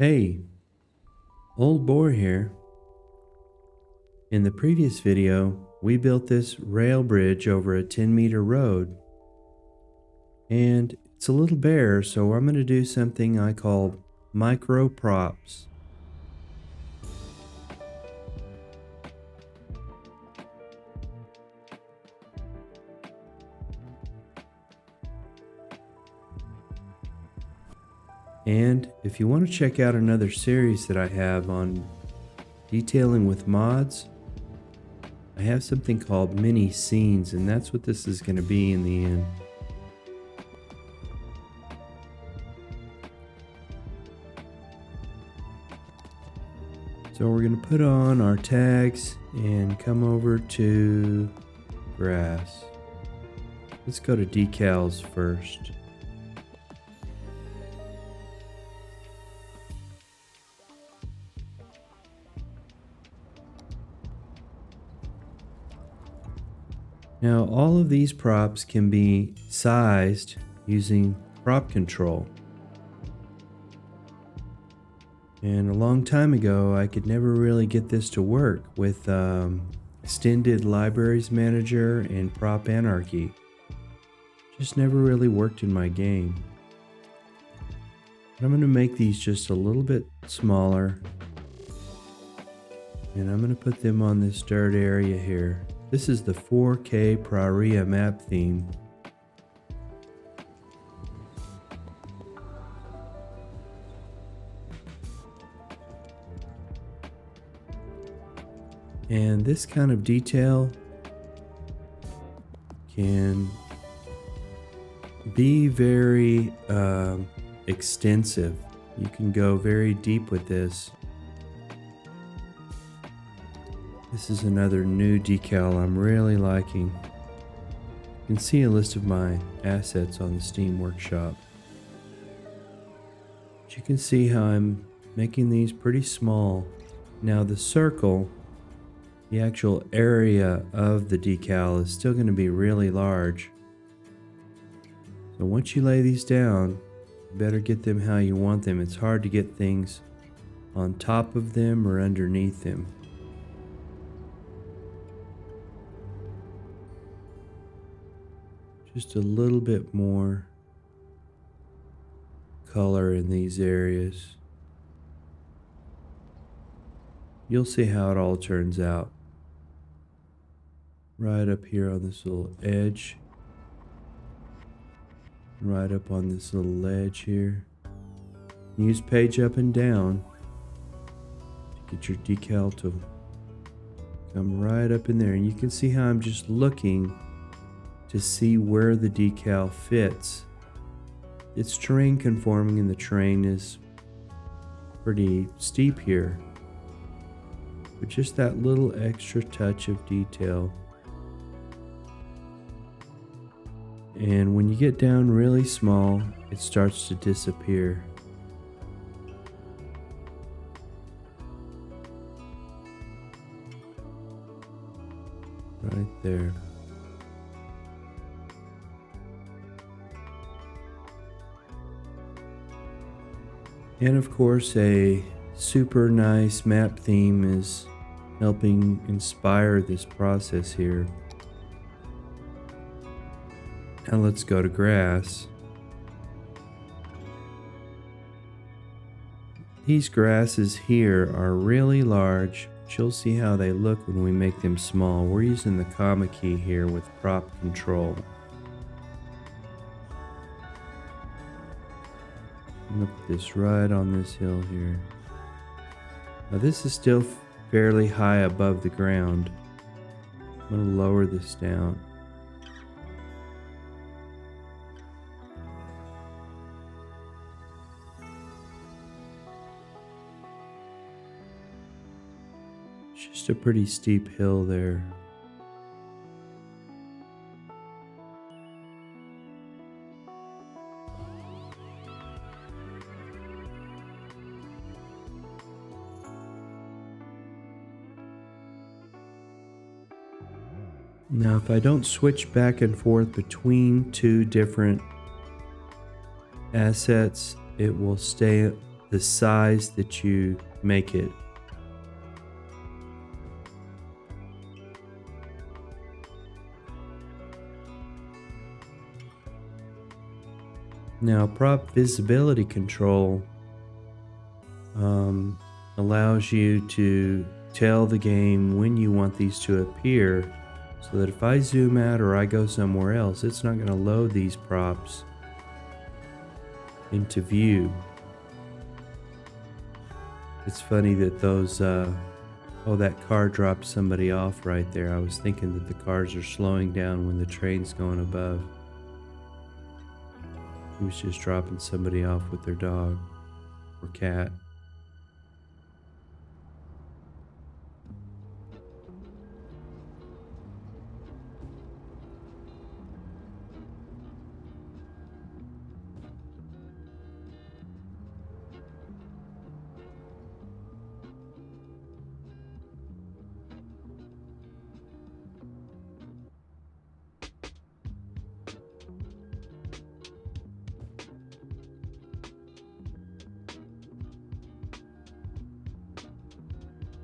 Hey, Old Boar here. In the previous video, we built this rail bridge over a 10-meter road. And it's a little bare, so I'm going to do something I call micro props. And if you want to check out another series that I have on detailing with mods, I have something called mini scenes, and that's what this is going to be in the end. So we're going to put on our tags and come over to grass. Let's go to decals first. Now all of these props can be sized using prop control. And a long time ago, I could never really get this to work with Extended Libraries Manager and Prop Anarchy. Just never really worked in my game. But I'm going to make these just a little bit smaller. And I'm going to put them on this dirt area here. This is the 4K Praria map theme. And this kind of detail can be very extensive. You can go very deep with this. This is another new decal I'm really liking. You can see a list of my assets on the Steam Workshop. But you can see how I'm making these pretty small. Now the circle, the actual area of the decal, is still going to be really large. So once you lay these down, you better get them how you want them. It's hard to get things on top of them or underneath them. Just a little bit more color in these areas. You'll see how it all turns out. Right up here on this little edge. Right up on this little ledge here. Use page up and down to get your decal to come right up in there. And you can see how I'm just looking to see where the decal fits. It's terrain conforming and the terrain is pretty steep here. But just that little extra touch of detail. And when you get down really small, it starts to disappear. Right there. And of course, a super nice map theme is helping inspire this process here. Now let's go to grass. These grasses here are really large, but you'll see how they look when we make them small. We're using the comma key here with prop control. I'm going to put this right on this hill here. Now this is still fairly high above the ground. I'm going to lower this down. It's just a pretty steep hill there. Now, if I don't switch back and forth between two different assets, it will stay the size that you make it. Now, prop visibility control allows you to tell the game when you want these to appear, so that if I zoom out or I go somewhere else, it's not going to load these props into view. It's funny that those, oh, that car dropped somebody off right there. I was thinking that the cars are slowing down when the train's going above. He was just dropping somebody off with their dog or cat.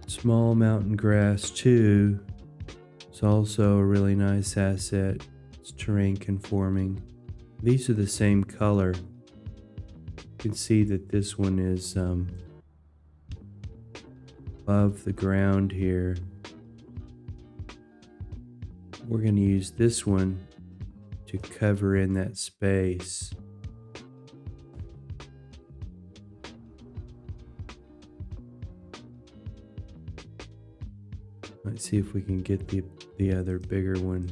Small mountain grass too. It's also a really nice asset. It's terrain conforming. These are the same color. You can see that this one is above the ground here. We're going to use this one to cover in that space. Let's see if we can get the other bigger one.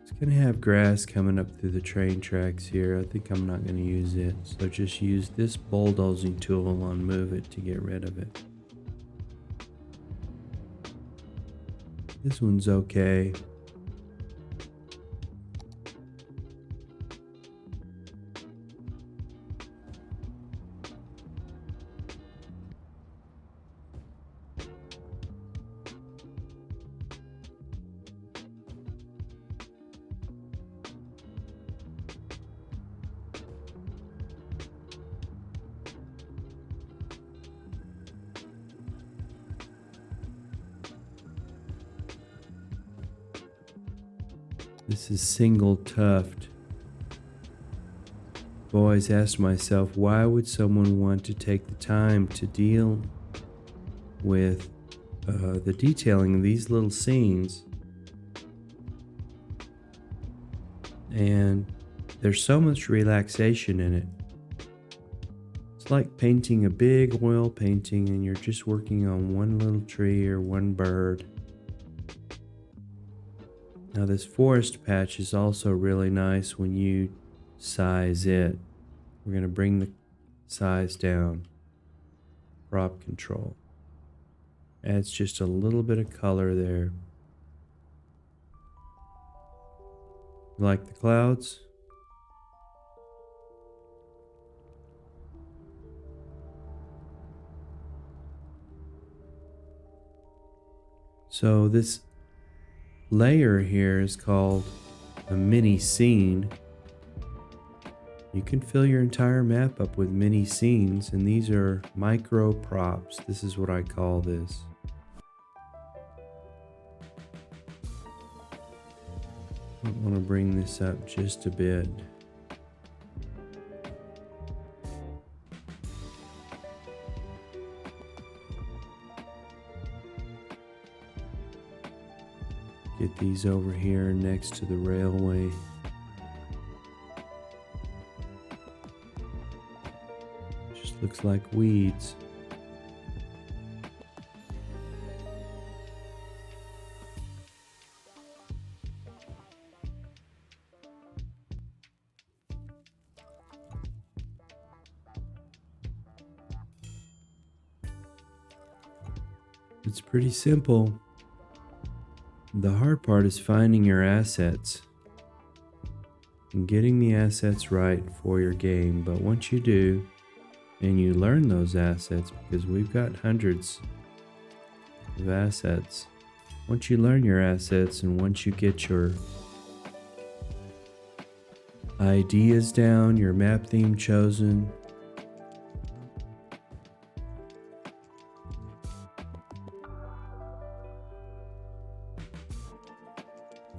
It's going to have grass coming up through the train tracks here. I think I'm not going to use it. So just use this bulldozing tool on Move It to get rid of it. This one's okay. This is single tuft. I've always asked myself, why would someone want to take the time to deal with the detailing of these little scenes? And there's so much relaxation in it. It's like painting a big oil painting and you're just working on one little tree or one bird. Now this forest patch is also really nice when you size it. We're going to bring the size down. Prop control. Adds just a little bit of color there. Like the clouds? So this layer here is called a mini scene. You can fill your entire map up with mini scenes, and these are micro props. This is what I call this. I want to bring this up just a bit. Get these over here next to the railway. Just looks like weeds. It's pretty simple. The hard part is finding your assets and getting the assets right for your game. But once you do, and you learn those assets, because we've got hundreds of assets, once you learn your assets and once you get your ideas down, your map theme chosen.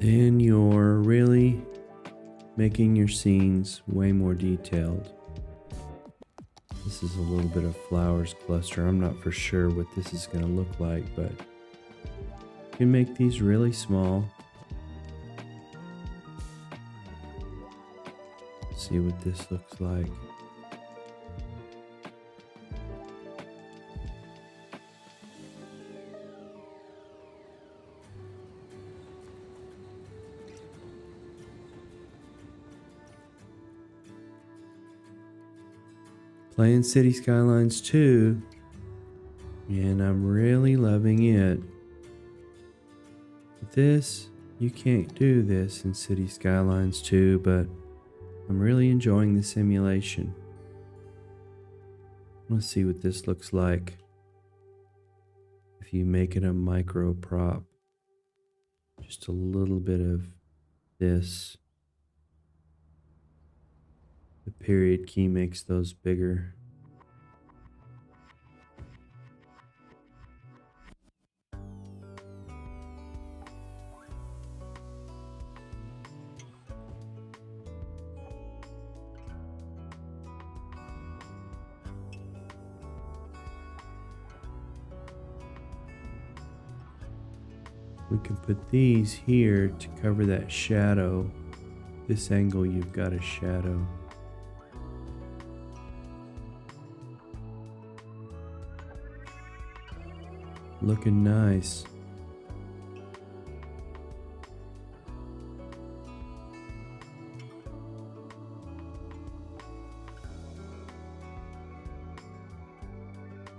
Then you're really making your scenes way more detailed. This is a little bit of flowers cluster. I'm not for sure what this is going to look like, but you can make these really small. See what this looks like. Playing City Skylines 2, and I'm really loving it. This, you can't do this in City Skylines 2, but I'm really enjoying the simulation. Let's see what this looks like if you make it a micro prop. Just a little bit of this. The period key makes those bigger. We can put these here to cover that shadow. This angle, you've got a shadow. Looking nice.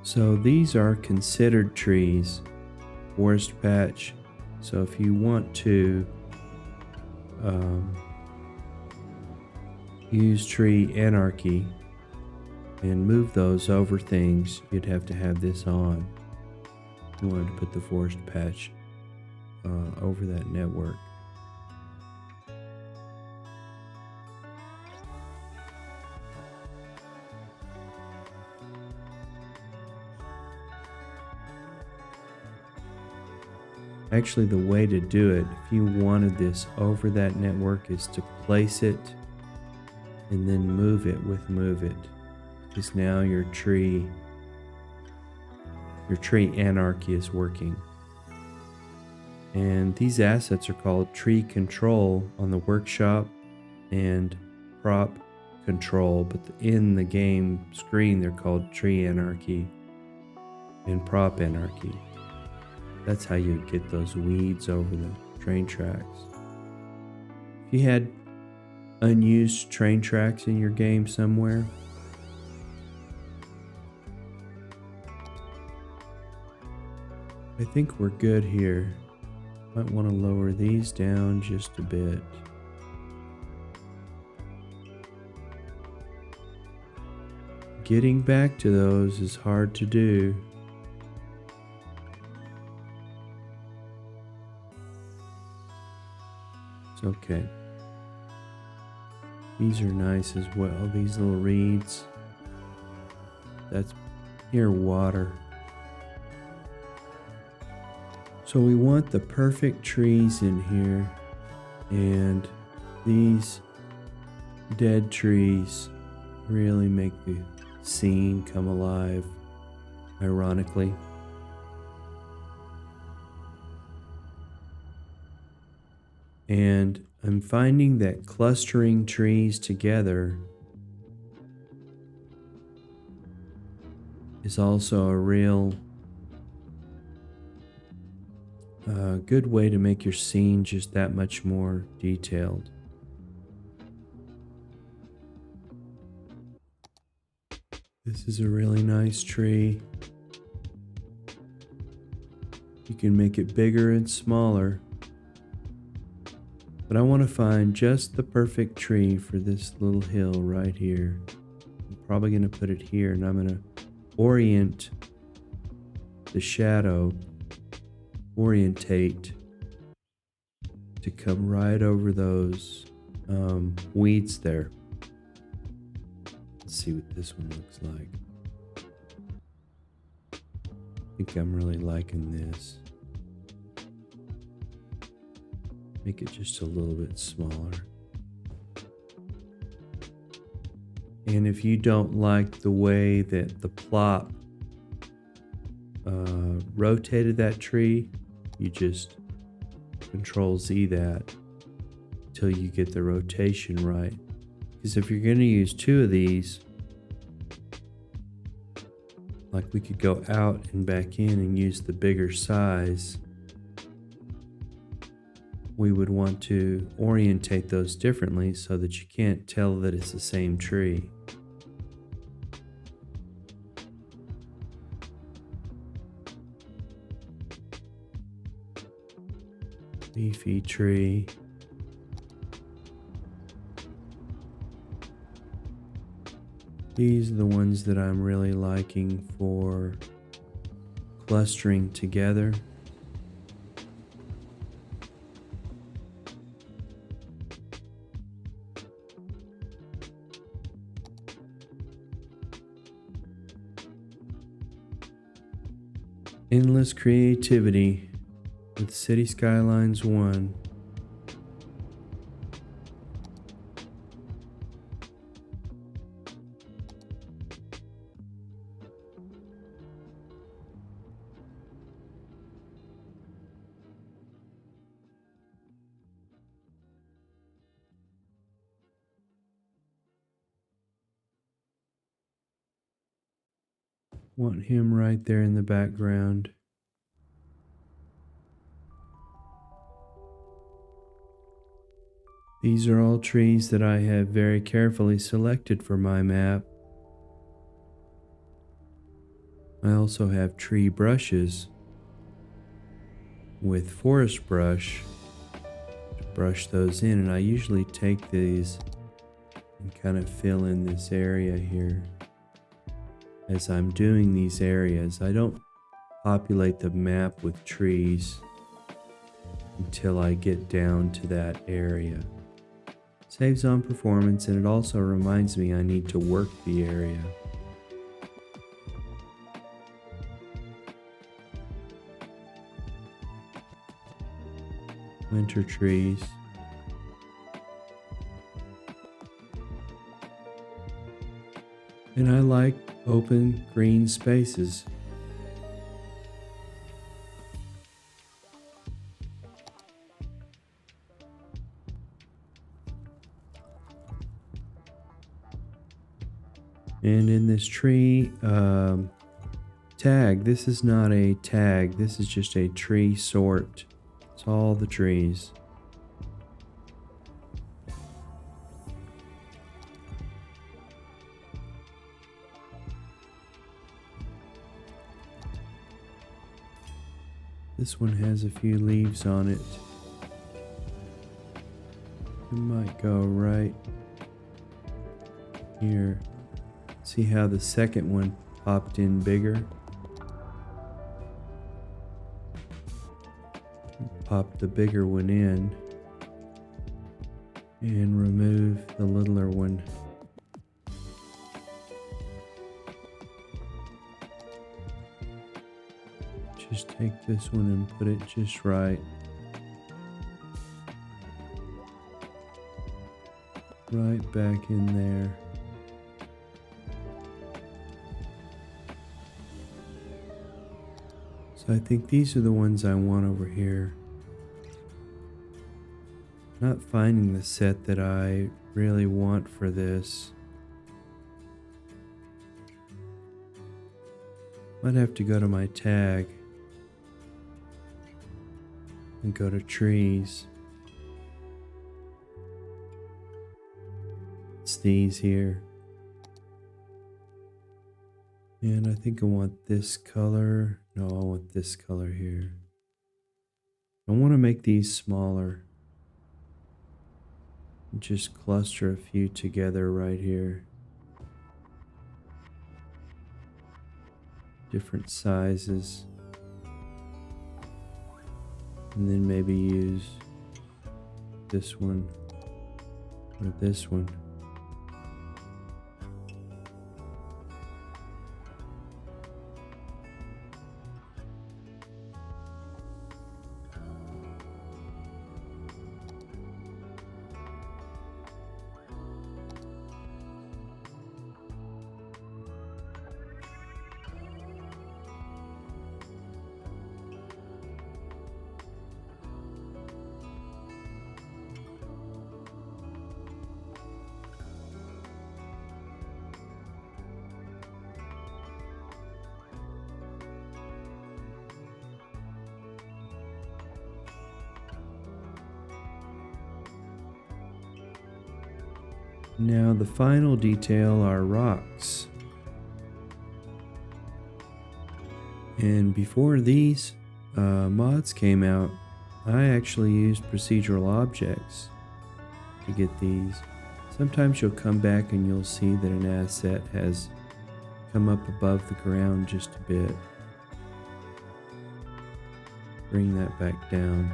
So these are considered trees, forest patch. So if you want to use tree Anarchy and move those over things, you'd have to have this on. You wanted to put the forest patch over that network. Actually, the way to do it, if you wanted this over that network, is to place it and then move it with move it. Because now your tree Anarchy is working. And these assets are called tree control on the workshop and prop control, but in the game screen they're called tree Anarchy and prop Anarchy. That's how you get those weeds over the train tracks. If you had unused train tracks in your game somewhere, I think we're good here. Might want to lower these down just a bit. Getting back to those is hard to do. It's okay. These are nice as well, these little reeds. That's near water. So we want the perfect trees in here, and these dead trees really make the scene come alive, ironically. And I'm finding that clustering trees together is also a real good way to make your scene just that much more detailed. This is a really nice tree. You can make it bigger and smaller. But I want to find just the perfect tree for this little hill right here. I'm probably going to put it here, and I'm going to orient the shadow, orientate to come right over those weeds there. Let's see what this one looks like. I think I'm really liking this. Make it just a little bit smaller. And if you don't like the way that the plop rotated that tree, you just Control Z that until you get the rotation right. Because if you're going to use two of these, like we could go out and back in and use the bigger size, we would want to orientate those differently so that you can't tell that it's the same tree. Leafy tree. These are the ones that I'm really liking for clustering together. Endless creativity with City Skylines 1. Want him right there in the background. These are all trees that I have very carefully selected for my map. I also have tree brushes with forest brush to brush those in, and I usually take these and kind of fill in this area here. As I'm doing these areas, I don't populate the map with trees until I get down to that area. Saves on performance, and it also reminds me I need to work the area. Winter trees. And I like open green spaces. And in this tree tag, this is not a tag, this is just a tree sort. It's all the trees. This one has a few leaves on it. It might go right here. See how the second one popped in bigger? Pop the bigger one in and remove the littler one. Just take this one and put it just right. Right back in there. So I think these are the ones I want over here. Not finding the set that I really want for this. Might have to go to my tag and go to trees. It's these here. And I think I want this color. No, I want this color here. I want to make these smaller. Just cluster a few together right here. Different sizes. And then maybe use this one or this one. Now the final detail are rocks. And before these mods came out, I actually used procedural objects to get these. Sometimes you'll come back and you'll see that an asset has come up above the ground just a bit. Bring that back down.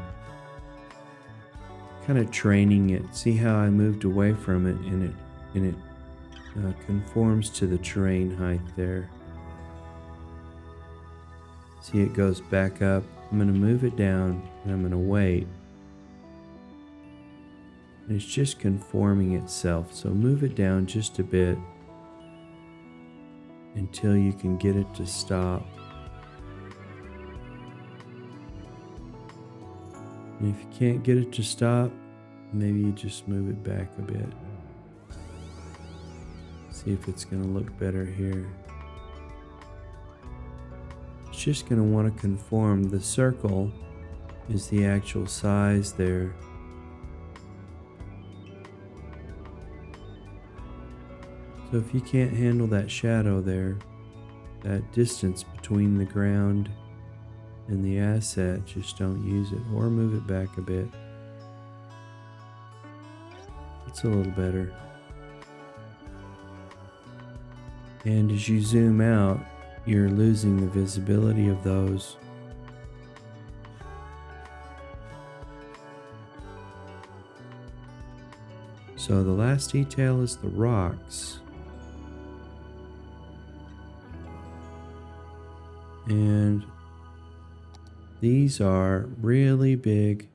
Kind of training it. See how I moved away from it and it conforms to the terrain height there. See, it goes back up. I'm going to move it down and I'm going to wait. And it's just conforming itself. So move it down just a bit until you can get it to stop. And if you can't get it to stop, maybe you just move it back a bit. See if it's going to look better here. It's just going to want to conform. The circle is the actual size there. So if you can't handle that shadow there, that distance between the ground and the asset, just don't use it, or move it back a bit. It's a little better. And as you zoom out, you're losing the visibility of those. So the last detail is the rocks. And these are really big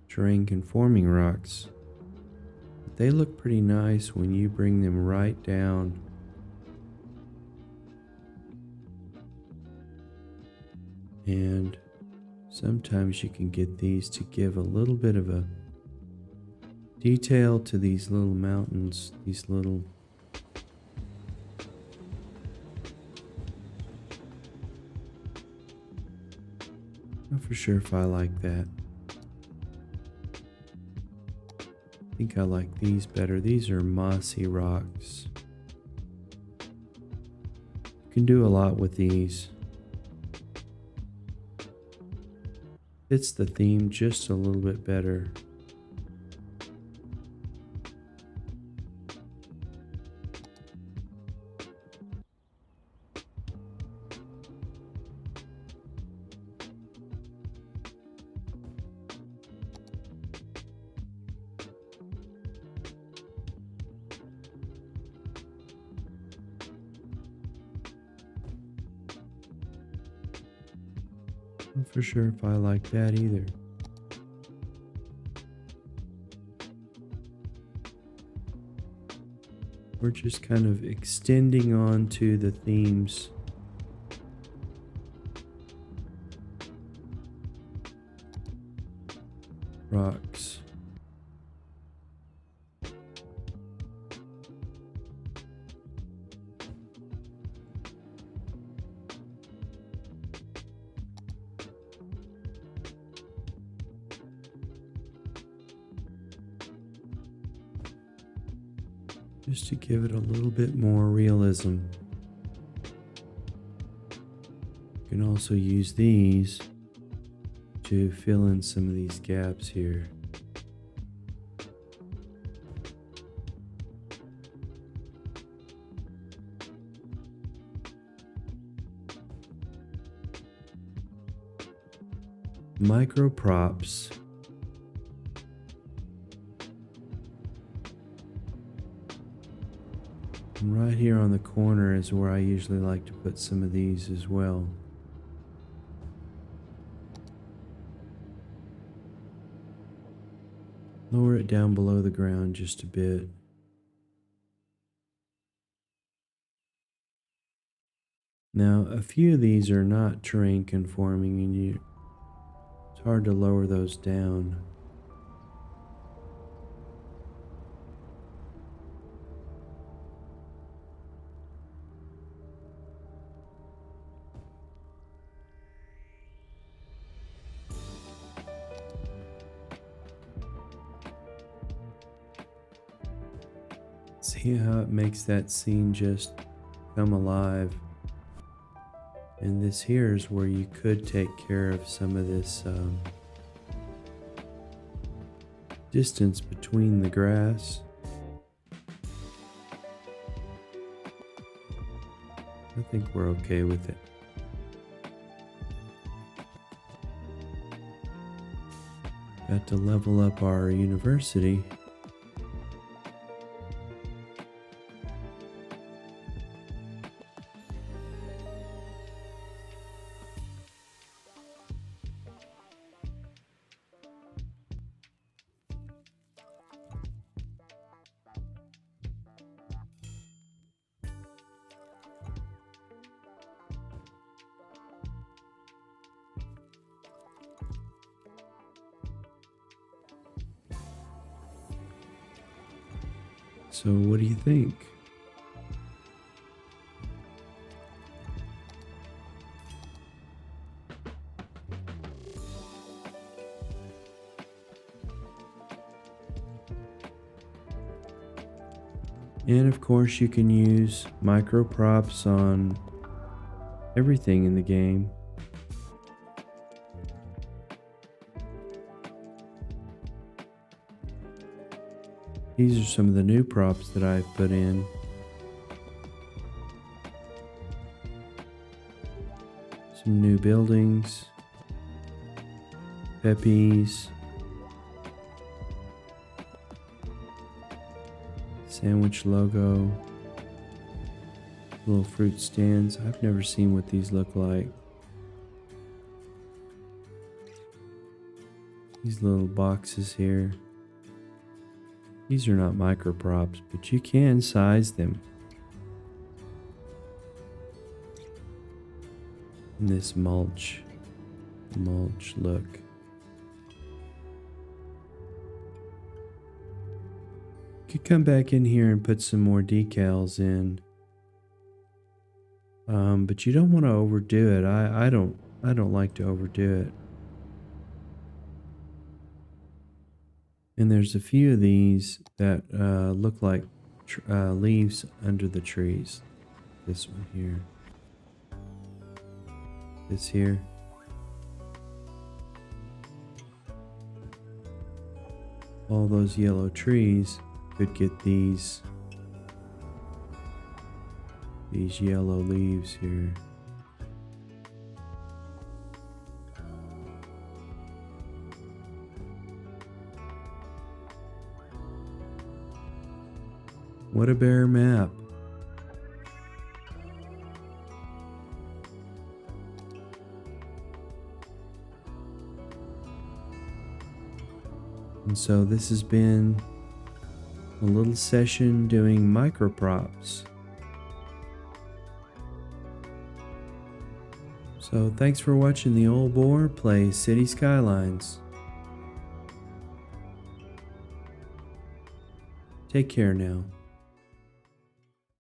terrain conforming rocks. They look pretty nice when you bring them right down. And sometimes you can get these to give a little bit of a detail to these little mountains, these little not for sure if I like that. I think I like these better. These are mossy rocks. You can do a lot with these. Fits the theme just a little bit better. Not for sure if I like that either. We're just kind of extending on to the themes. Rocks. Just to give it a little bit more realism. You can also use these to fill in some of these gaps here. Micro props And right here on the corner is where I usually like to put some of these as well. Lower it down below the ground just a bit. Now, a few of these are not terrain conforming, and it's hard to lower those down. See how it makes that scene just come alive. And this here is where you could take care of some of this distance between the grass. I think we're okay with it. Got to level up our university. So what do you think? And of course you can use micro props on everything in the game. These are some of the new props that I've put in. Some new buildings, peppies, sandwich logo, little fruit stands. I've never seen what these look like. These little boxes here. These are not micro props, but you can size them. And this mulch look. You could come back in here and put some more decals in. But you don't want to overdo it. I don't like to overdo it. And there's a few of these that look like leaves under the trees. This one here. This here. All those yellow trees could get these yellow leaves here. What a bare map. And so this has been a little session doing micro props. So thanks for watching the old boar play City Skylines. Take care now.